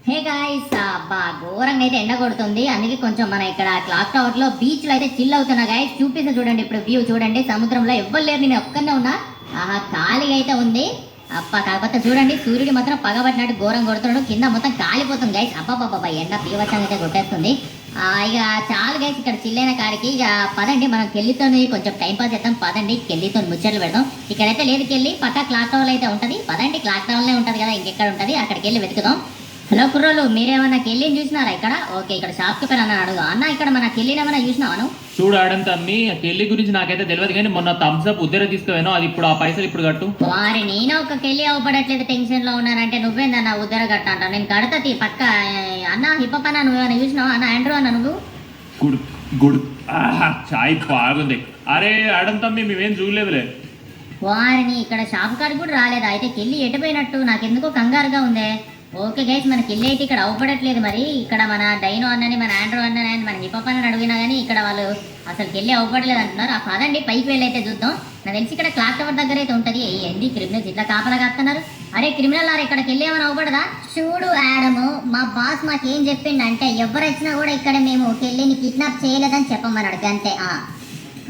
Hey guys అబ్బా ఘోరంగా అయితే ఎండ కొడుతుంది. అందుకే కొంచెం మన ఇక్కడ క్లాక్ టవర్ లో బీచ్ లో అయితే చిల్ అవుతున్నా గాయ్స్. చూపిస్తా చూడండి, ఇప్పుడు వ్యూ చూడండి. సముద్రంలో ఎవ్వరు లేరు, నేను ఒక్కనే ఉన్నా. ఆహా ఖాళీగా అయితే ఉంది. అబ్బా కాకపోతే చూడండి, సూర్యుడు మాత్రం పగబట్టినట్టు ఘోరం కొడుతున్నాడు. కింద మొత్తం కాలిపోతుంది గైస్. అబ్బాబ్బాబ్బా ఎండ పీవచ్చంగా అయితే కొట్టేస్తుంది. ఇక చాలు గైస్ ఇక్కడ చిల్లైన కాడికి. ఇక పదండి మనం కెళ్ళితో కొంచెం టైం పాస్ చేద్దాం. పదండి కెళ్ళితో ముచ్చట్లు పెడదాం. ఇక్కడైతే లేదు కెళ్ళి పక్క క్లాక్ టవర్ అయితే ఉంటుంది. పదండి క్లాక్ టవర్లే ఉంటుంది కదా, ఇంకెక్కడ ఉంటుంది అక్కడికి వెళ్ళి వెతుకుదాం. హలో కుర్రోలు, మీరేమన్నా కెళ్ళిని చూసినారా ఇక్కడ? ఓకే ఇక్కడ షాప్ కి అన్న అడుగు అన్న, ఇక్కడ మన కెళ్ళిని ఏమన్నా చూసినావాను? చూడు ఆడం తమ్మి, కెళ్ళి గురించి నాకైతే తెలియదు కానీ మొన్న థమ్స్ అప్ ఉద్దర తీసుకుపోయాను. అది ఇప్పుడు ఆ పైసలు ఇప్పుడు కట్టు. వారి నేను ఒక కెళ్ళి అవ్వబడట్లేదు, టెన్షన్ లో ఉన్నానంటే నువ్వేందన్న ఉద్దర కట్ట అంటావు. నేను కడతతి పక్క. అన్న హిప్పన్న నువ్వేమైనా చూసినావా? అన్న ఆండ్రూ అన్న నువ్వు? గుడ్ గుడ్, చాయ్ బాగుంది. అరే ఆడం తమ్మి మేమేం చూడలేదులే. వారిని ఇక్కడ షాప్ కాడికి కూడా రాలేదా? అయితే కెళ్ళి ఎటుపోయినట్టు నాకెందుకో కంగారుగా ఉందే. ఓకే గైస్ మనకి ఇల్లు అయితే ఇక్కడ అవ్వబడట్లేదు. మరి ఇక్కడ మన డైనో అన్నని, మన ఆండ్రో అన్నని, మన హిప్పన్న అడిగినా కానీ ఇక్కడ వాళ్ళు అసలు కెళ్ళి అవ్వబడలేదు అంటున్నారు. ఆ పదండి పైకి వెళ్ళి అయితే చూద్దాం. నాకు తెలిసి ఇక్కడ క్లాక్ టవర్ దగ్గర అయితే ఉంటుంది. ఏంది క్రిమినల్స్ ఇట్లా కాపలా కాస్తున్నారు? అరే క్రిమినల్ ఆరు ఇక్కడికి వెళ్ళి ఏమైనా అవ్వబడదా? చూడు ఆడము, మా బాస్ మాకేం చెప్పిండంటే ఎవరు వచ్చినా కూడా ఇక్కడ మేము కెళ్ళిని కిడ్నాప్ చేయలేదని చెప్పమన్నాడు అంతే.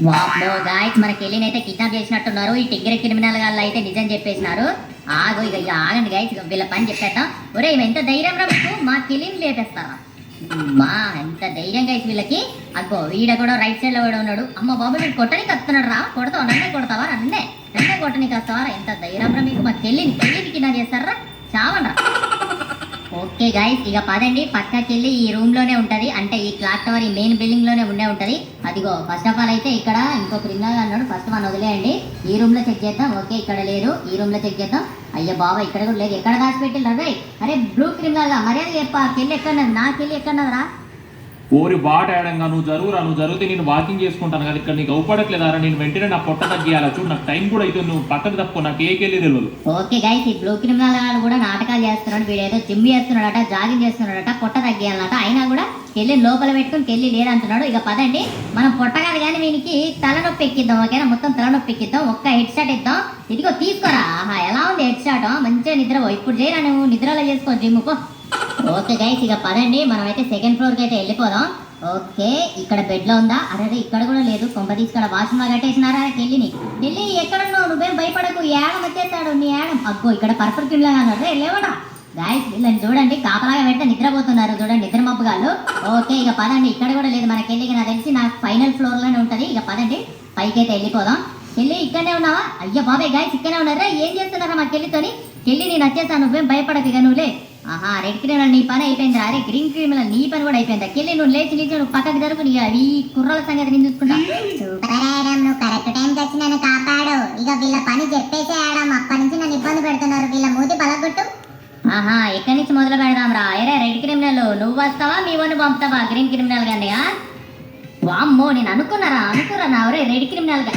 వామ్మో గాయ్స్ మనకి వెళ్ళినైతే కిడ్నాప్ చేసినట్టున్నారు. ఈ టిగ్గర క్రిమినల్ గాళ్ళు అయితే నిజం చెప్పేసినారు. ఇక ఆగండి గాయ్స్, వీళ్ళ పని చెప్పేద్దాం. ఒరే ఎంత ధైర్యం రా మీకు, మా కెళ్ళిని లేపేస్తారా? మా ఎంత ధైర్యం గైస్ వీళ్ళకి. అగ్గో వీడ కూడా రైట్ సైడ్ లో కూడా ఉన్నాడు. అమ్మ బాబు వీడు కొట్టనికి వస్తున్నాడు రా. కొడతావు, నన్నే కొడతావా? నన్నే కొట్టనికి వస్తావా? ఎంత ధైర్యం రా మీకు, మా కెళ్ళిని కిడ్నాప్ చేస్తారా? చావండ్రా. ఓకే గైస్ ఇక పదండి పక్కకి వెళ్ళి ఈ రూమ్ లోనే ఉంటది. అంటే ఈ క్లాక్ టవర్ ఈ మెయిన్ బిల్డింగ్ లోనే ఉంటది. అదిగో ఫస్ట్ ఆఫ్ ఆల్ అయితే ఇక్కడ ఇంకో క్రిమినల్ అన్నాడు. ఫస్ట్ మనం వదిలేయండి, ఈ రూమ్ లో చెక్ చేద్దాం. ఓకే ఇక్కడ లేరు, ఈ రూమ్ లో చెక్ చేద్దాం. అయ్యో బాబా ఇక్కడ కూడా లేదు, ఎక్కడ దాచిపెట్టిల్లు రే? అరే బ్లూ క్రిమినల్ గా మర్యాద చెప్ప, కెళ్ళి ఎక్కడన్నది? నా కెళ్ళి ఎక్కడన్నదిరా? ఓరి బాట ఆడంగా నువ్వు జరుగురా, నువ్వు జరిగితే నేను వాకింగ్ చేసుకుంటాను కదా. ఇక్కడ నీకు అవుపడట్లేదారా? నేను వెంటనే నా పొట్ట తగ్గియాలా? చూడు నాకు టైం కూడా అయితే నువ్వు పక్కకు తప్పుకో, నాకు ఏకెళ్ళి తెలియదు. ఓకే గైస్ ఈ బ్లూ క్రిమినల్ గారు కూడా నాటకాలు చేస్తున్నాడు. వీడేదో జిమ్ చేస్తున్నాడట, జాగింగ్ చేస్తున్నాడట, పొట్ట తగ్గియాలన్నట. అయినా కూడా కెళ్ళి లోపల పెట్టుకుని కెళ్ళి లేదంటున్నాడు. ఇక పదండి మనం పొట్ట కాదు కానీ వీనికి తలనొప్పి ఎక్కిద్దాం. ఓకేనా, మొత్తం తలనొప్పి ఎక్కిద్దాం. ఒక్క హెడ్ షాట్ ఇద్దాం. ఇదిగో తీసుకోరా. ఎలా ఉంది హెడ్ షాట్? మంచిగా నిద్రపో. ఇప్పుడు చేయరా, నువ్వు నిద్రలో చేసుకో జిమ్కో. ఓకే గైస్ ఇక పదండి మనమైతే సెకండ్ ఫ్లోర్కి అయితే వెళ్ళిపోదాం. ఓకే ఇక్కడ బెడ్ లో ఉందా? అరే ఇక్కడ కూడా లేదు. కొంప తీసుకున్న వాష్రూమ్ కట్టేసినారా? ఢిల్లీ ఎక్కడున్నావు? నువ్వేం భయపడకు, యాడం వచ్చేసాడు నీ యాడం. అగ్గో ఇక్కడ పర్ఫెక్ట్ కింద అన్నాడు. లేవడా గాయస్, వీళ్ళని చూడండి కాపలాగా పెడితే నిద్రపోతున్నారు. చూడండి నిద్ర మబ్బుగాళ్ళు. ఓకే ఇక పదండి, ఇక్కడ కూడా లేదు మనకెళ్ళి. నాకు తెలిసి నాకు ఫైనల్ ఫ్లోర్ లోనే ఉంటది. ఇక పదండి పైకి అయితే వెళ్ళిపోదాం. కెళ్ళి ఇక్కడనే ఉన్నావా? అయ్యో బాబాయ్ గాయస్ ఇక్కడనే ఉన్నారా? ఏం చేస్తున్నారా మా కెళ్ళితోని? కెళ్ళి నేను వచ్చేసాను, నువ్వేం భయపడకు ఇక నువ్వులే. ఆహా రెడ్ క్రిమినల్ నీ పని అయిపోయిందా? అరే గ్రీన్ క్రిమినల్ నీ పని కూడా అయిపోయిందా? కెళ్ళి నువ్వు లేచి నువ్వు పక్కకు జరుపు. ఈ కుర్రాల సంగతి నేను చూసుకుంటా. నువ్వు కరెక్ట్ టైంకి వచ్చి నన్ను కాపాడు. ఇక వీళ్ళ పని చెప్పేసే ఆడం. అప్పటి నుంచి నన్ను ఇబ్బంది పెడుతున్నారు. వీళ్ళ మూతి పలగొట్టు. ఆహా ఎక్కడి నుంచి మొదలు పెడదాం రా? అరే రెడ్ క్రిమినల్ నువ్వు వస్తావా, మీ వాడిని పంపుతావా గ్రీన్ క్రిమినల్ గాని? వామ్మో నేను అనుకున్నారా ఒరే రెడ్ క్రిమినల్ గా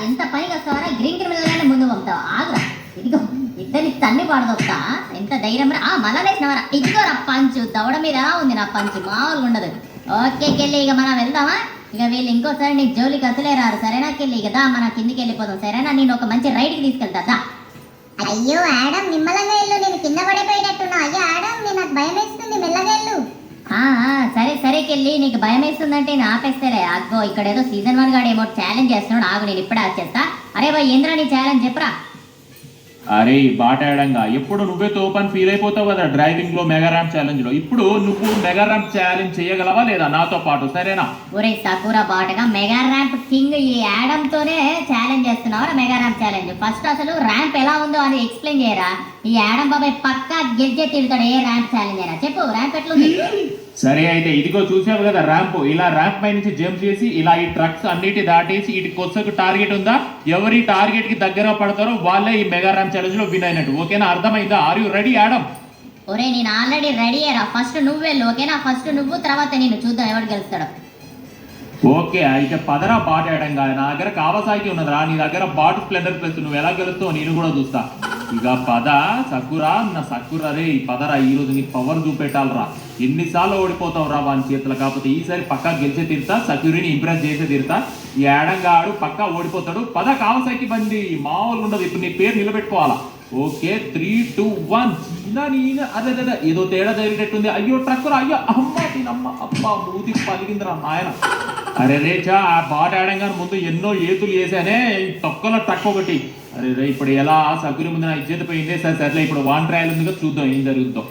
ఎంత పనికి వస్తావరా? గ్రీన్ క్రిమినల్ గానే ముందు పంపుతావా? ఆగురా, ఇదిగో ఇద్దరిని తన్ని పాడదొక్తా. ఎంత ధైర్యం రా! మళ్ళా వేసినవరా? ఇదిగోరా పంచు, దవడ మీద ఉంది నా పంచు, మామూలుగా ఉండదు. ఓకే కెళ్ళి ఇక మనం వెళ్దామా? ఇక వీళ్ళు ఇంకోసారి నీకు జోలికి అసలే రారు సరేనా? కెళ్ళి ఇక దా మన కిందికి వెళ్ళిపోదాం సరేనా? నేను ఒక మంచి రైడ్కి తీసుకెళ్తా దా. అయ్యో ఆడం నిమ్మలంగా వెళ్ళు, నేను కింద పడిపోయినట్టున్నా. అయ్యో ఆడం నాకు భయం వేస్తుంది, మెల్లగా వెళ్ళు. సరే కెళ్ళి నీకు భయం వేస్తుందంటే నేను ఆపేస్తేలే. అగ్గో ఇక్కడ ఏదో సీజన్ 1 గాడు ఏమో ఛాలెంజ్ చేస్తున్నాడు. ఆగు నేను ఇప్పుడే వచ్చేస్తా. అరే బాయ్ ఏంద్రా నీ ఛాలెంజ్ చెప్పరా? అరే బాట ఆడంగా ఎప్పుడు నువ్వే తోపని ఫీల్ అయిపోతావు కదా డ్రైవింగ్ లో మెగా ర్యాంప్ ఛాలెంజ్ లో. ఇప్పుడు నువ్వు మెగా ర్యాంప్ ఛాలెంజ్ చేయగలవా లేదా నాతో పాటు? సరేనా? ఒరే సకూరా బాటగా మెగా ర్యాంప్ కింగ్ ఈ యాడమ్ తోనే ఛాలెంజ్ చేస్తున్నావు. మెగా ర్యాంప్ ఛాలెంజ్ ఫస్ట్ అసలు ర్యాంప్ ఎలా ఉందో అని ఎక్స్ప్లెయిన్ చేయరా? ఈ యాడమ్ బాబాయ్ పక్కా గెలిచే తిడతాడు ఏ ర్యాంప్ ఛాలెంజ్ అయినా. చెప్పు ర్యాంప్ ఎట్లుంది? సరే అయితే ఇదిగో చూసావు కదా ర్యాంప్. ఇలా ర్యాంప్ పై నుంచి జంప్ చేసి ఇలా ఈ ట్రక్స్ అన్నిటి దాటేసి ఇటు కొత్తకు టార్గెట్ ఉందా? ఎవరి టార్గెట్ కి దగ్గర పడతారో వాళ్ళే ఈ మెగా ర్యాంప్ ఛాలెంజ్ లో విన్ అయినట్టు. ఓకేనా? అర్థమైందా? Are you ready Adam? ఒరే నేను ఆల్రెడీ రెడీ అయ్యారా. ఫస్ట్ నువ్వు వెళ్ళు ఓకేనా? ఫస్ట్ నువ్వు తర్వాత నేను చూద్దాం ఎవరు గెలుస్తాడో. ఓకే అయితే పదరా బాట ఆడంగా. నా దగ్గర కావాసాకి ఉన్నదిరా, నీ దగ్గర బాట్ స్ప్లెండర్ ప్లస్. నువ్వు ఎలా గెలుస్తావు నేను కూడా చూస్తా. ఇక పద సకురా నా సకురా రే పదరా. ఈ రోజు నీకు పవర్ చూపెట్టాలరా. ఎన్నిసార్లు ఓడిపోతావు రా వాని చేతులు. కాకపోతే ఈసారి పక్కా గెలిచే తీరుతా, సక్యూరిని ఇంప్రెస్ చేసే తీరుతా. ఈ ఆడంగా ఆడు పక్కా ఓడిపోతాడు. పద కావసాకి బండి మామూలు ఉండదు. ఇప్పుడు నీ పేరు నిలబెట్టుకోవాలా. ఓకే 3, 2, 1 అదే ఏదో తేడా జరిగేటట్టుంది. అయ్యో ట్రక్కురా, అయ్యో అమ్మ తినమ్మ అబ్బా మూతి పలిగిందిరా నాయన. అరే రేచా ఆ బాట ఆడంగానే ముందు ఎన్నో ఏతులు వేసానే, ఈ తొక్కలో ట్రక్ ఒకటి. అరే రే ఇప్పుడు ఎలా సగురి ముందు నా ఇజ్జత పోయిందే. సర్లే ఇప్పుడు 1 ట్రయల్ ఉందిగా, చూద్దాం ఏం జరుగుతుందో.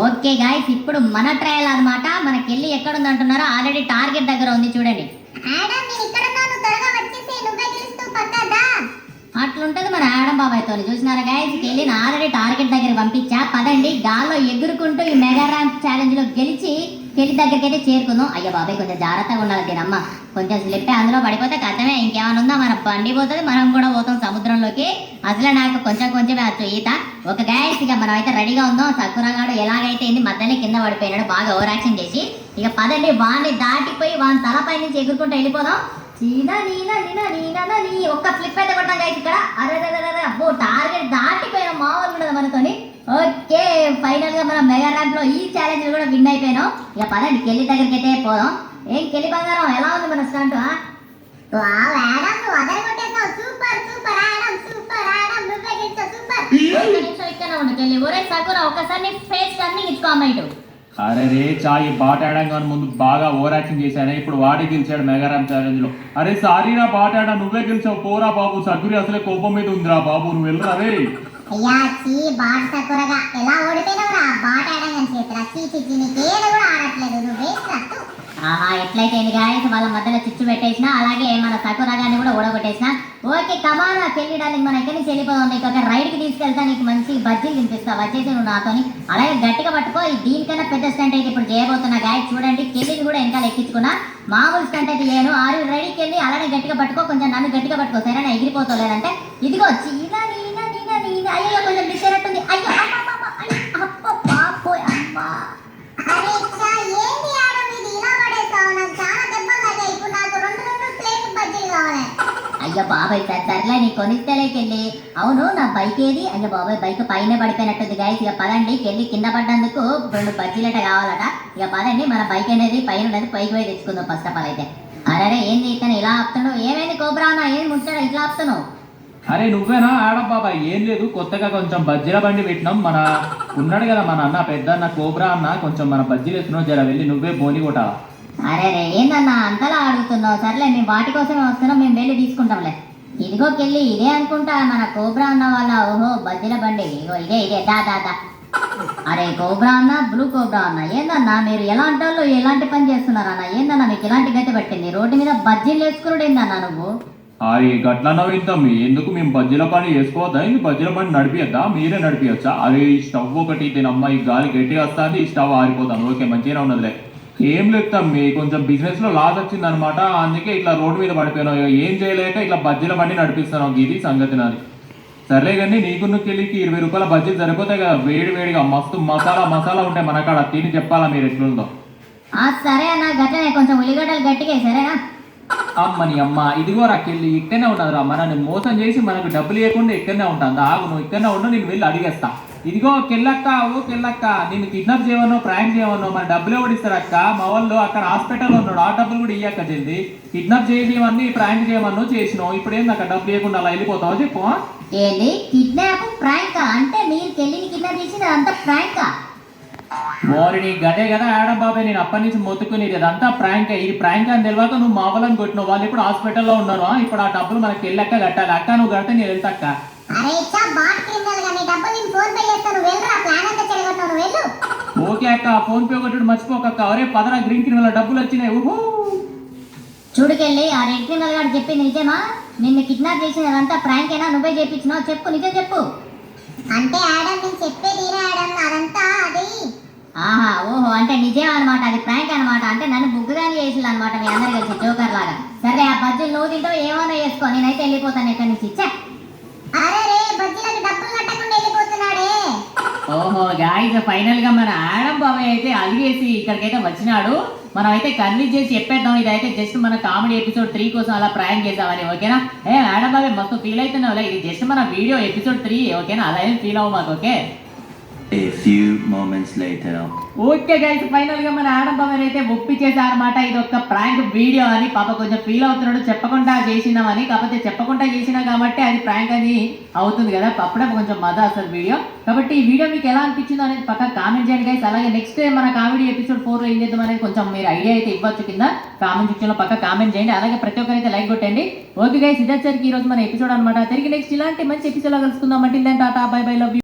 ఓకే గాయ్స్, ఇప్పుడు మన ట్రయల్ అన్నమాట. మనకెళ్ళి ఎక్కడ ఉంది అంటున్నారో, ఆల్రెడీ టార్గెట్ దగ్గర ఉంది చూడండి. ఆడమ్ నేను ఇక్కడ ఉన్నాను, త్వరగా వచ్చేసి నువ్వే గెలుస్తూ పక్కదా. అట్లుంటది మన ఆడం బాబాయ్తో. చూసినారా గైస్, వెళ్ళి ఆల్రెడీ టార్గెట్ దగ్గర పంపించా. పదండి గాల్లో ఎగురుకుంటూ ఈ మెగా ర్యాంప్ ఛాలెంజ్ లో గెలిచి కెళ్ళి దగ్గరికి అయితే చేరుకుందాం. అయ్యో బాబాయ్ కొంచెం జాగ్రత్తగా ఉండాలి దీనమ్మ, కొంచెం స్లిప్ అందులో పడిపోతే కథమే. ఇంకేమైనా ఉందా, మన బండి పోతుంది, మనం కూడా పోతాం సముద్రంలోకి. అసలే నాకు కొంచెమే వచ్చు ఈత. ఒక గైస్ ఇక మనం అయితే రెడీగా ఉందాం. సక్కురగాడు ఎలాగైతే మధ్యలో కింద పడిపోయినాడు బాగా ఓవర్ యాక్షన్ చేసి. ఇక పదండి వాడిని దాటిపోయి వాని తలపై నుంచి ఎగురుకుంటూ వెళ్ళిపోదాం. ఒక్క ఫ్లిప్ అయితే కొట్టాం గైస్ ఇక్కడ. అరే అబ్బో టార్గెట్ దాటిపోయిన మామూలు ఉండదు మనతోని. ఓకే ఫైనల్ గా మనం మెగా ర్యాంప్ లో ఈ ఛాలెంజ్ కూడా విన్ అయిపోయినాం. ఇక పదండి కెళ్ళి దగ్గరికి అయితే పోదాం. ఏం కెళ్ళి బంగారం ఎలా ఉంది మన స్టంట్? వావ్ ఆడమ్ నువ్వు అదరగొట్టేసావు, super super Adam, super Adam, నువ్వే గెలిచావు, సూపర్. ఒక్క నిమిషం ఇక్కడ ఉండు కెళ్ళి. ఒరే సకురా ఒక్కసారి నీ ఫేస్ టర్నింగ్ ఇచ్చుకో అమ్మ ఇటు. అరే రే చా ఈ బాట ఆడంగానే ముందు బాగా ఓవర్ యాక్షన్ చేశానే, ఇప్పుడు వాడే గెలిచాడు మెగారామ్ ఛాలెంజ్ లో. అరే సారీరా బాట ఆడ, నువ్వే గెలిచావు పోరా బాబు. సగ్గురి అసలే కోపం మీద ఉందిరా బాబు, నువ్వు వెళ్ళరా రే. అయ్యా చీ బాట్ సకురగా ఎలా ఓడిపోయినవురా, బాట్ ఆడంగా చేతురా. చీ నీకేది కూడా ఆడట్లేదు, నువ్వు వేస్ట్ రత్తు. ఆహా ఎట్లయితే గాయస్ వాళ్ళ మధ్యలో చిచ్చు పెట్టేసిన, అలాగే మన సకురగాన్ని కూడా ఓడగొట్టేసిన. ఓకే కమానా చెల్లి డార్లింగ్, మన ఎక్కడి నుంచి వెళ్ళిపోదాం. నీకు ఒక రైడ్ కి తీసుకెళ్తా, నీకు మంచి బజ్జీలు తినిపిస్తా, వచ్చేసి నువ్వు నాతోని. అలాగే గట్టిగా పట్టుకో. దీనికన్నా పెద్ద స్టంట్ అయితే ఇప్పుడు చేయబోతున్నా గాయస్. చూడండి కెళ్ళిని కూడా వెనకాల ఎక్కించుకున్నా. మామూలు స్టంట్ అయితే చేయను. ఆరు రెడీకి వెళ్ళి అలానే గట్టిగా పట్టుకో, కొంచెం నన్ను గట్టిగా పట్టుకో సరేనా, ఎగిరిపోతావు. లేదంటే ఇదిగో అయ్యో కొంచెం మిస్ అయినట్టుంది. అయ్యో అప్ప బాపోయ్ అమ్మా. అరే చా ఏంటి ఆడమ్ ఇది ఇలా పడేసావు, నాకు చాలా దెబ్బలు తగ్గాయి. ఇప్పుడు నాకు రెండు ప్లేట్ బజ్జీలు కావాలి. అయ్యో బాబాయ్ సర్లే నీ కొనిస్తేలేకెళ్ళి. అవును నా బైక్ ఏది? అయ్యో బాబాయ్ బైక్ పైన పడిపోయినట్టుంది గాయస్. ఇక పదండి కెళ్ళి కింద పడ్డందుకు 2 బజ్జీలట కావాలట. ఇక పదండి మన బైక్ అనేది పైన ఉన్నది పైకి పోయి తెచ్చుకుందాం ఫస్ట్ ఆఫ్ ఆల్ అయితే. అరే ఏంది ఇతను ఇలా ఆపుతున్నావు? ఏమైంది కోబ్రా అన్న, ఏం ముచ్చాడా ఇట్లా ఆపుతున్నావు? అరే నువ్వేనా ఆడం బాబాయ్? ఏం లేదు, కొత్తగా కొంచెం బజ్జీల బండి పెట్టినాం. మన ఉన్నాడు కదా మన అన్న పెద్ద అన్న కోబ్రా అన్న, కొంచెం మన బజ్జీలు వేస్తున్నావు, జర వెళ్ళి నువ్వే బోని కొట్టాలా. అరే ఏందన్నా అంతలా అడుగుతున్నావు? సర్లే మేము వాటి కోసమే వస్తున్నాం, మేము వెళ్ళి తీసుకుంటాంలే. ఇదిగోకెళ్ళి ఇదే అనుకుంటా మన కోబ్రా అన్న వాళ్ళ ఓహో బజ్జీల బండి. ఇగో ఇదే దా. అరే కోబ్రా అన్న, బ్లూ కోబ్రా అన్న, ఏందన్నా మీరు ఎలాంటి వాళ్ళు ఎలాంటి పని చేస్తున్నారన్న? ఏందన్నా మీకు ఇలాంటి గతి పట్టింది? రోడ్డు మీద బజ్జీలు వేసుకున్నాడు ఏందన్నా నువ్వు? అరే గట్లా నవ్వుతాం ఎందుకు? మేము బజ్జీల పని వేసుకోవద్దా? ఇంక బజ్జీల పని నడిపియద్దా? మీరే నడిపియచ్చా? అరే ఈ స్టవ్ ఒకటి తినమ్మా, ఈ గాలి గట్టిగా వస్తుంది, ఈ స్టవ్ ఆరిపోతాను. ఓకే మంచిగానే ఉన్నదిలే. ఏం లేదు మీ కొంచెం బిజినెస్ లో లాస్ వచ్చింది అనమాట, అందుకే ఇట్లా రోడ్డు మీద పడిపోయినావు. ఏం చేయలేక ఇట్లా బజ్జీల బండి నడిపిస్తాను, ఇది సంగతి నాది. సర్లే కానీ నీకు కెళ్ళికి 20 రూపాయల బజ్జీలు సరిపోతాయి కదా, వేడిగా మస్తు మసాలా ఉంటాయి మన కాడ, తిని చెప్పాలా మీరు ఎట్లుందో. సరే అన్న గట్లనే కొంచెం ఉల్లిగడ్డలు గట్టిగా సరేనా. అమ్మని అమ్మ ఇదిగో రాకెళ్ళి ఇక్కడనే ఉన్నది రా, మనని మోసం చేసి మనకు డబ్బులు ఇవ్వకుండా ఇక్కడనే ఉంటుంది. ఆగు నువ్వు ఇక్కడనే ఉండు, నేను వెళ్ళి అడిగేస్తా. ఇదిగో కెళ్ళక్క నేను కిడ్నాప్ చేయవనో ప్రాంక్ చేయవనో మన డబ్బులు ఎవడిస్తారు అక్క? మా వాళ్ళు అక్కడ హాస్పిటల్లో ఉన్నాడు, ఆ డబ్బులు కూడా ఇయ్యక్క చెల్లి. కిడ్నాప్ చేయమని ప్రాంక్ చేయమన్నో చేసినావు, ఇప్పుడు ఏంది అక్కడ డబ్బులు ఇవ్వకుండా అలా వెళ్ళిపోతావో చెప్పు. ఏంది కిడ్నాప్ ప్రాంక్ అంటే? మీరు కెళ్ళిని కిడ్నాప్ చేసింది అదంతా ప్రాంకా? మోరిని గదే కదా ఆడం బాబాయ్, నేను అప్పటి నుంచి మొత్తుకునేది అదంతా ప్రాంక్. ఇది ప్రాంక్ అని తెలియక నువ్వు మా వాళ్ళని కొట్టినావు, వాళ్ళు ఇప్పుడు హాస్పిటల్లో ఉన్నారు. ఇప్పుడు ఆ డబ్బులు మనకి వెళ్ళక్క కట్టాలి. అక్క నువ్వు కడితే నేను వెళ్తాక్క. ఓకే అక్క, ఫోన్ పే ఒకటి మర్చిపోకక్క. అరే పదరా గ్రీన్ క్రిమినల్ డబ్బులు వచ్చినాయి. ఊహూ చూడుకెళ్ళి ఆ రెడ్ క్రిమినల్ గారు చెప్పింది నిజమా? నిన్ను కిడ్నాప్ చేసినదంతా ప్రాంక్ అయినా నువ్వే చేపించినావు? చెప్పు నిజం చెప్పు. అంటే ఆడం నేను చెప్పేది ఆడం అదంతా అది. ఆహా ఓహో అంటే నిజం అనమాట, అది ప్రాంక్ అనమాట. అంటే నన్ను బుగ్గుగాని చేసిల్లు అనమాట మీ అందరు కలిసి జోకర్ లాగా. సరే ఆ బజ్జీలు నువ్వు తింటావు, ఏమన్నా చేసుకో, నేనైతే వెళ్ళిపోతాను ఇక్కడి నుంచి. అరే రే బజ్జీలకు డబ్బులు కట్టకుండా వెళ్ళిపోతున్నాడే. ఓహో గాయ్స్ ఫైనల్ గా మన ఆడం బాబాయ్ అయితే అలిగేసి ఇక్కడికైతే వచ్చినాడు. మనం అయితే కన్విన్స్ చేసి చెప్పేద్దాం, ఇదైతే జస్ట్ మన కామెడీ ఎపిసోడ్ 3 కోసం అలా ప్రాంక్ చేద్దామని. ఓకేనా? ఆడం బాబాయ్ మొత్తం ఫీల్ అవుతున్నావులే, ఇది జస్ట్ మన వీడియో ఎపిసోడ్ 3 ఓకేనా? అలా ఏం ఫీల్ అవ్వ మాకు. Okay A few moments later. Okay guys final గా మన ఆడమ్ పవన్ అయితే ఒప్పించేశారన్నమాట. ఇది ఒక ప్రాంక్ వీడియో అని పాప కొంచెం ఫీల్ అవుతున్నాడు, చెప్పకుండా చేసినామని. కాకపోతే చెప్పకుండా చేసినా కాబట్టి అది ప్రాంక్ అని అవుతుంది కదా, అప్పుడే కొంచెం మజా వస్తుంది వీడియో. కాబట్టి ఈ వీడియో మీకు ఎలా అనిపించిందో అనేది పక్క కామెంట్ చేయండి గైస్. అలాగే నెక్స్ట్ మన కామెడీ ఎపిసోడ్ 4 లో ఏం చేద్దాం అనేది కొంచెం మీరు ఐడియా అయితే ఇవ్వచ్చు కింద కామెంట్ సెక్షన్ లో పక్క కామెంట్ చేయండి. అలాగే ప్రతి ఒక్కరైతే లైక్ కొట్టండి. ఓకే గైస్, ఇదే సరికి ఈ రోజు మన ఎపిసోడ్ అనమాట. తిరిగి నెక్స్ట్ ఇలాంటి మంచి ఎపిసోడ్ లో కలుసుకుందాం. అంటే tata bye by, love you.